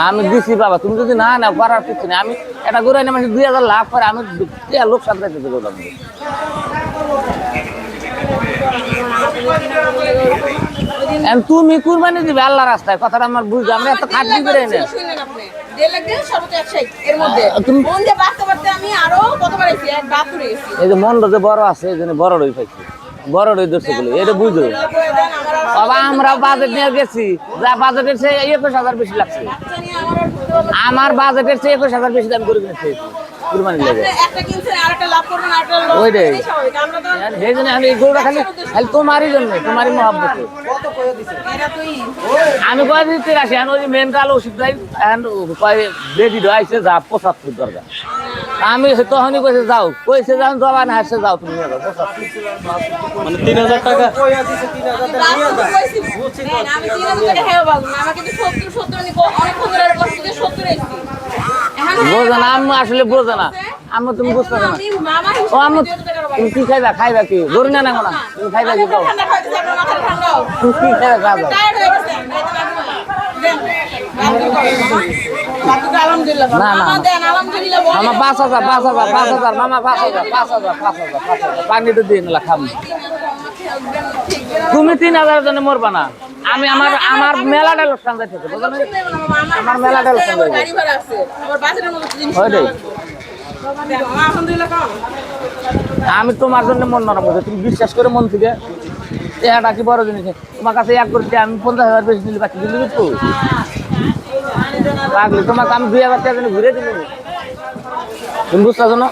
আমি দিছি বাবা, তুমি যদি না না করার কিছু নেই। আমি এটা করে না মানে 2000 লাভ করে আমি লোক সামলাইতে দেবো। তুমি কুরবানি দিবে আল্লাহ রাস্তায়, কথাটা আমার বুঝছো। আমরা এত খাটনি করে না। এই যে মন্ড যে বড় আছে এই জন্য বড় রই পাইছি, বড় রই ধরছে বলে এটা বুঝো বাবা। আমরা বাজেট নিয়ে গেছি, যা বাজেটের চেয়ে 21,000 বেশি লাগছে। আমার বাজেটের চেয়ে 21,000 বেশি দাম করে কিনেছি কুরবানি লেগে। ওইটাই সেই জন্য আমি এই গরুটা খালি খালি তোমারই জন্য, তোমারই মহাব্বত। আমি কয়ে দিচ্ছি রাখি ওই মেন কাল ওষুধ যাই বেদি আইসে যা 75 দরকার। আমি তখনই কইছে যাও, কইছে যাও জবান হাসছে যাও তুমি মানে 3000 টাকা বোঝে না আম্মু, আসলে বোঝে না আম্মু, তুমি বুঝতে না। ও আম্মু তুমি কি খাইবা? খাইবা কি? গরু না না তুমি খাইবা কি? তুমি কি খাইবা? না না মামা 5,000 মামা 5,000 পানিটা দিয়ে নিলা খাবো। তুমি 3,000 জন্য মরবা না। আমি আমার মেলাটা লোকসান যাইতে, আমার মেলাটা লোকসান যাইতে। আমি তোমার জন্য মন নরম হচ্ছে, তুমি বিশ্বাস করে মন থেকে এটা কি বড় জিনিস। তোমার কাছে এক করতে আমি 50,000 বেশি দিলে বাকি দিলি তো লাগলে তোমাকে আমি 2,000 টাকা ঘুরে দিলি, তুমি বুঝতেছো না?